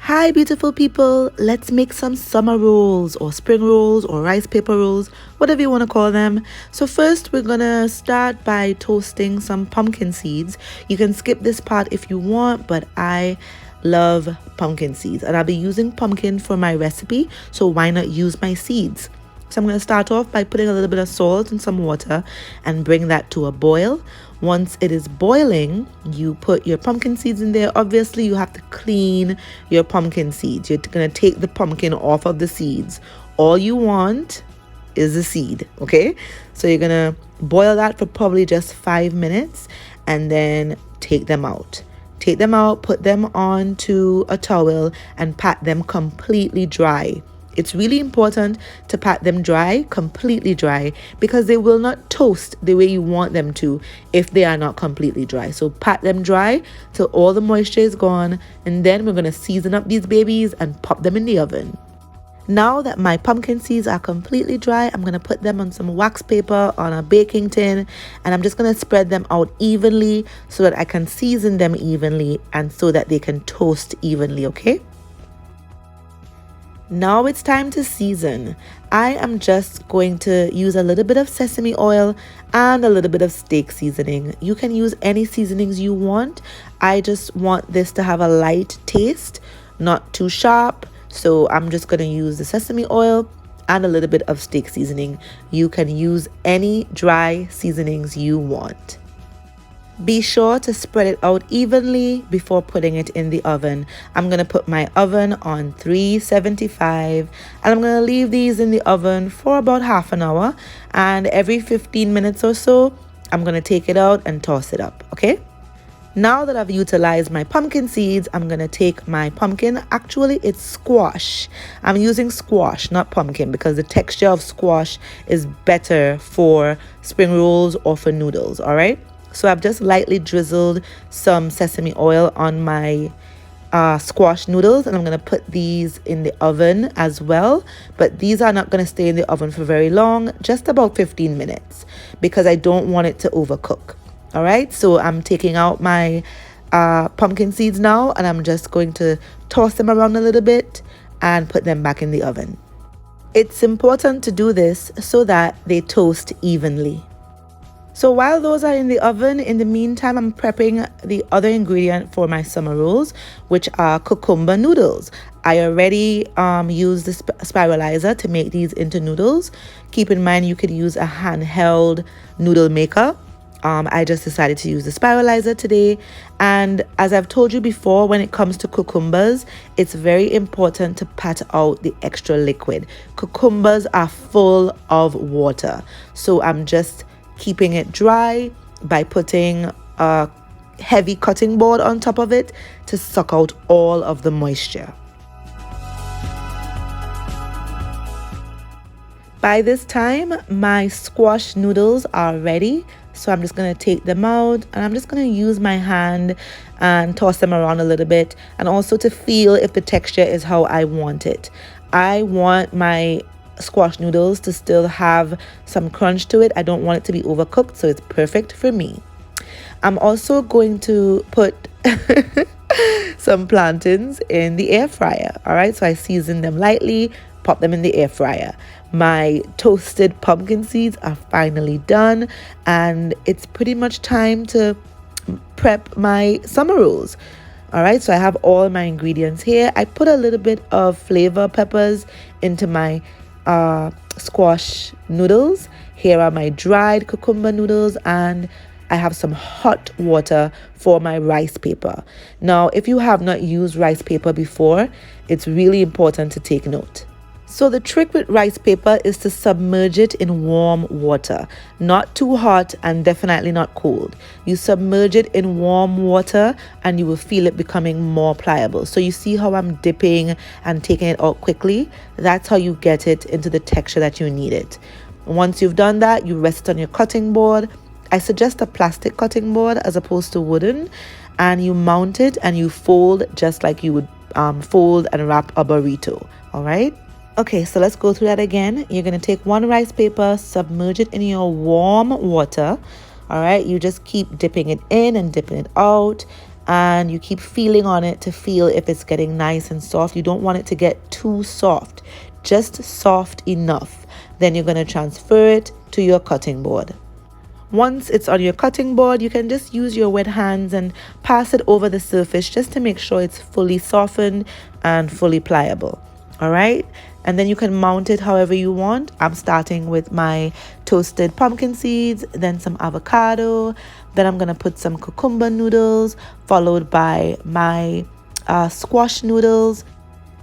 Hi, beautiful people. Let's make some summer rolls or spring rolls or rice paper rolls, whatever you want to call them. So first, we're going to start by toasting some pumpkin seeds. You can skip this part if you want, but I love pumpkin seeds and I'll be using pumpkin for my recipe. So why not use my seeds? So I'm going to start off by putting a little bit of salt and some water and bring that to a boil. Once it is boiling, you put your pumpkin seeds in there. Obviously, you have to clean your pumpkin seeds. You're going to take the pumpkin off of the seeds. All you want is the seed, okay? So you're going to boil that for probably just 5 minutes and then take them out. Take them out, put them onto a towel and pat them completely dry. It's really important to pat them dry, completely dry, because they will not toast the way you want them to if they are not completely dry. So pat them dry till all the moisture is gone, and then we're going to season up these babies and pop them in the oven. Now that my pumpkin seeds are completely dry, I'm going to put them on some wax paper on a baking tin, and I'm just going to spread them out evenly so that I can season them evenly and so that they can toast evenly, okay? Now it's time to season. I am just going to use a little bit of sesame oil and a little bit of steak seasoning. You can use any seasonings you want. I just want this to have a light taste, not too sharp. So I'm just going to use the sesame oil and a little bit of steak seasoning. You can use any dry seasonings you want. Be sure to spread it out evenly before putting it in the oven. I'm going to put my oven on 375 and I'm going to leave these in the oven for about half an hour. And every 15 minutes or so, I'm going to take it out and toss it up, okay? Now that I've utilized my pumpkin seeds, I'm going to take my pumpkin. Actually, it's squash. I'm using squash, not pumpkin, because the texture of squash is better for spring rolls or for noodles, all right? So I've just lightly drizzled some sesame oil on my squash noodles, and I'm going to put these in the oven as well. But these are not going to stay in the oven for very long, just about 15 minutes, because I don't want it to overcook. All right, so I'm taking out my pumpkin seeds now, and I'm just going to toss them around a little bit and put them back in the oven. It's important to do this so that they toast evenly. So while those are in the oven, in the meantime, I'm prepping the other ingredient for my summer rolls, which are cucumber noodles. I already used the spiralizer to make these into noodles. Keep in mind, you could use a handheld noodle maker. I just decided to use the spiralizer today. And as I've told you before, when it comes to cucumbers, it's very important to pat out the extra liquid. Cucumbers are full of water. So I'm just keeping it dry by putting a heavy cutting board on top of it to suck out all of the moisture. By this time, my squash noodles are ready. So I'm just going to take them out and I'm just going to use my hand and toss them around a little bit, and also to feel if the texture is how I want it. I want my squash noodles to still have some crunch to it. I don't want it to be overcooked, so it's perfect for me. I'm also going to put some plantains in the air fryer. All right, so I season them lightly, pop them in the air fryer. My toasted pumpkin seeds are finally done, and it's pretty much time to prep my summer rolls. All right, so I have all my ingredients here. I put a little bit of flavor peppers into my squash noodles. Here are my dried cucumber noodles, and I have some hot water for my rice paper. Now, if you have not used rice paper before, it's really important to take note. So the trick with rice paper is to submerge it in warm water, not too hot and definitely not cold. You submerge it in warm water and you will feel it becoming more pliable. So you see how I'm dipping and taking it out quickly? That's how you get it into the texture that you need it. Once you've done that, you rest it on your cutting board. I suggest a plastic cutting board as opposed to wooden, and you mount it and you fold just like you would fold and wrap a burrito. All right. Okay, so let's go through that again. You're going to take one rice paper, submerge it in your warm water. All right, you just keep dipping it in and dipping it out. and you keep feeling on it to feel if it's getting nice and soft. You don't want it to get too soft, just soft enough. Then you're going to transfer it to your cutting board. Once it's on your cutting board, you can just use your wet hands and pass it over the surface just to make sure it's fully softened and fully pliable. All right, and then you can mount it however you want. I'm starting with my toasted pumpkin seeds, then some avocado, then I'm gonna put some cucumber noodles, followed by my squash noodles.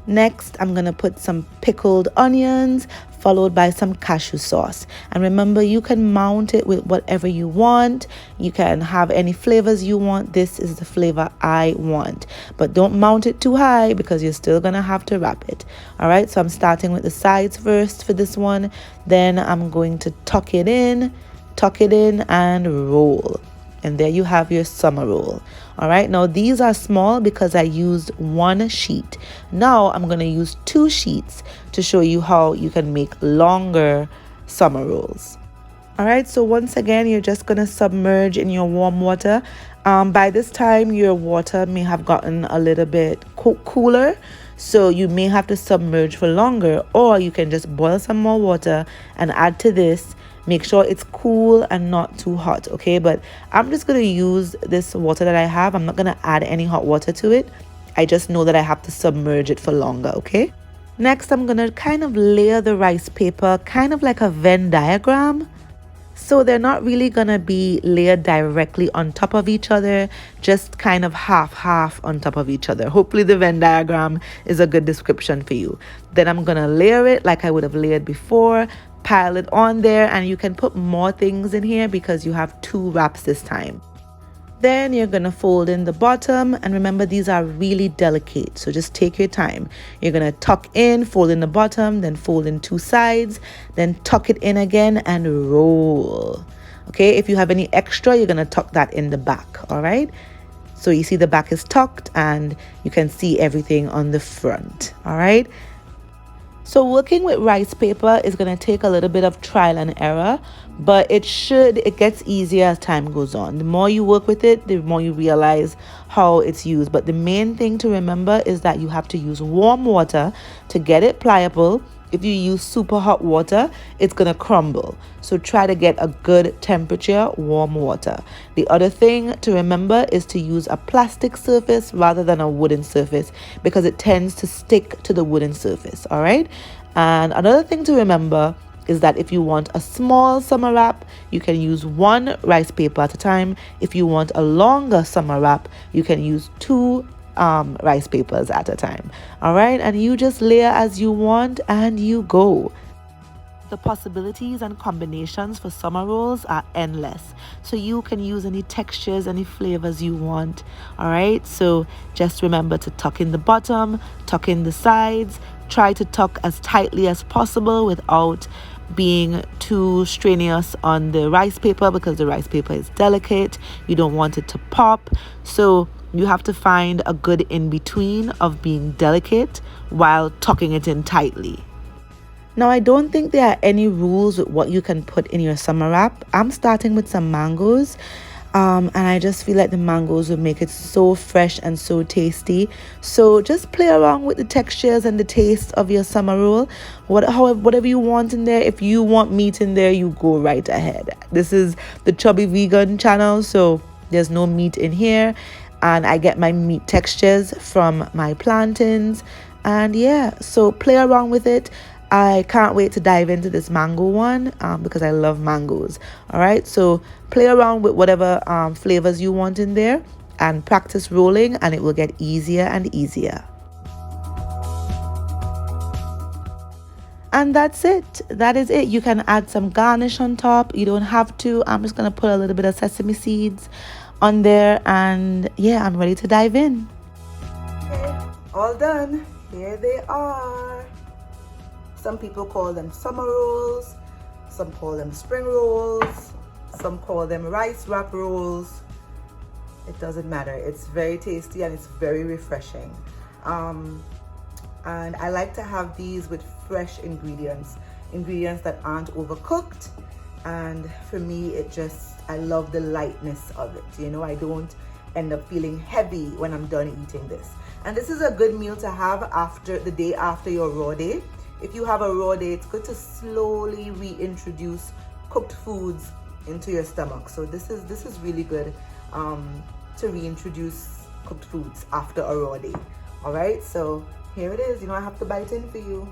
Next, I'm gonna put some pickled onions, followed by some cashew sauce. And remember, you can mount it with whatever you want. You can have any flavors you want. This is the flavor I want. But don't mount it too high because you're still gonna have to wrap it. All right, so I'm starting with the sides first for this one. Then I'm going to tuck it in, and roll. And there you have your summer roll. All right, now these are small because I used one sheet. Now I'm going to use 2 sheets to show you how you can make longer summer rolls. All right, so once again, you're just going to submerge in your warm water. By this time, your water may have gotten a little bit cooler, so you may have to submerge for longer, or you can just boil some more water and add to this. Make sure it's cool and not too hot, okay? But I'm just going to use this water that I have. I'm not going to add any hot water to it. I just know that I have to submerge it for longer, okay? Next, I'm going to kind of layer the rice paper, kind of like a Venn diagram. So they're not really going to be layered directly on top of each other, just kind of half on top of each other. Hopefully the Venn diagram is a good description for you. Then I'm going to layer it like I would have layered before, pile it on there, and you can put more things in here because you have 2 wraps this time. Then you're going to fold in the bottom, and remember, these are really delicate, so just take your time. You're going to tuck in, fold in the bottom, then fold in 2 sides, then tuck it in again and roll. Okay, if you have any extra, you're going to tuck that in the back. All right, so you see the back is tucked and you can see everything on the front. All right, so working with rice paper is going to take a little bit of trial and error, but it gets easier as time goes on. The more you work with it, the more you realize how it's used. But the main thing to remember is that you have to use warm water to get it pliable. If you use super hot water, it's going to crumble. So try to get a good temperature, warm water. The other thing to remember is to use a plastic surface rather than a wooden surface because it tends to stick to the wooden surface. All right. And another thing to remember is that if you want a small summer wrap, you can use 1 rice paper at a time. If you want a longer summer wrap, you can use 2 rice papers at a time. All right, and you just layer as you want and you go. The possibilities and combinations for summer rolls are endless, so you can use any textures, any flavors you want. All right, so just remember to tuck in the bottom, tuck in the sides, try to tuck as tightly as possible without being too strenuous on the rice paper because the rice paper is delicate. You don't want it to pop, so you have to find a good in-between of being delicate while tucking it in tightly. Now, I don't think there are any rules with what you can put in your summer wrap. I'm starting with some mangoes, and I just feel like the mangoes will make it so fresh and so tasty. So just play around with the textures and the taste of your summer roll. Whatever you want in there. If you want meat in there, you go right ahead. This is the Chubby Vegan channel, so there's no meat in here. And I get my meat textures from my plantains. And yeah, so play around with it. I can't wait to dive into this mango one because I love mangoes. All right, so play around with whatever flavors you want in there and practice rolling, and it will get easier and easier. And that's it. That is it. You can add some garnish on top. You don't have to. I'm just going to put a little bit of sesame seeds on there, and yeah, I'm ready to dive in. Okay, all done. Here they are. Some people call them summer rolls, some call them spring rolls, some call them rice wrap rolls. It doesn't matter. It's very tasty and it's very refreshing. And I like to have these with fresh ingredients that aren't overcooked. And for me, I love the lightness of it. You know, I don't end up feeling heavy when I'm done eating this. And this is a good meal to have after the day after your raw day. If you have a raw day, it's good to slowly reintroduce cooked foods into your stomach. So this is really good to reintroduce cooked foods after a raw day. All right, so here it is. I have to bite in for you.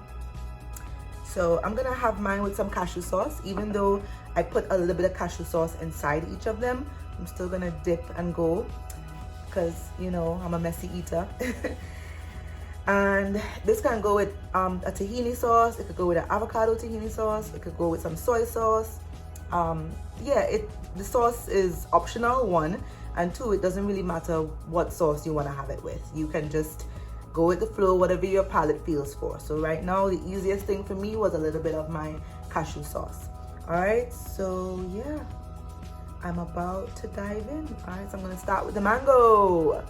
So I'm gonna have mine with some cashew sauce. Even though I put a little bit of cashew sauce inside each of them, I'm still gonna dip and go because I'm a messy eater. And this can go with a tahini sauce. It could go with an avocado tahini sauce. It could go with some soy sauce. The sauce is optional, one, and two, it doesn't really matter what sauce you want to have it with. You can just go with the flow, whatever your palate feels for. So right now, the easiest thing for me was a little bit of my cashew sauce. All right, so yeah, I'm about to dive in. All right, so I'm gonna start with the mango.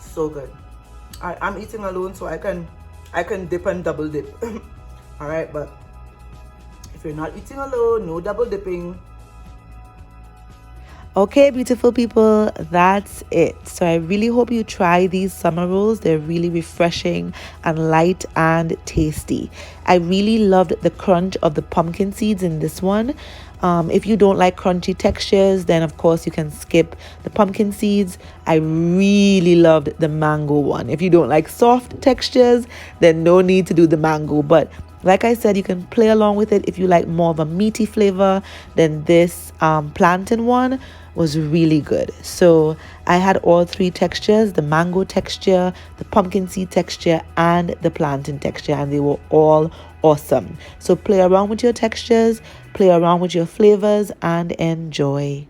So good. I'm eating alone, so I can dip and double dip. All right, but if you're not eating alone, no double dipping. Okay, beautiful people, that's it. So I really hope you try these summer rolls. They're really refreshing and light and tasty. I really loved the crunch of the pumpkin seeds in this one. If you don't like crunchy textures, then of course you can skip the pumpkin seeds. I really loved the mango one. If you don't like soft textures, then no need to do the mango. But like I said, you can play along with it. If you like more of a meaty flavor, then this plantain one was really good. So I had all three textures: the mango texture, the pumpkin seed texture, and the plantain texture, and they were all awesome. So play around with your textures, play around with your flavors, and enjoy.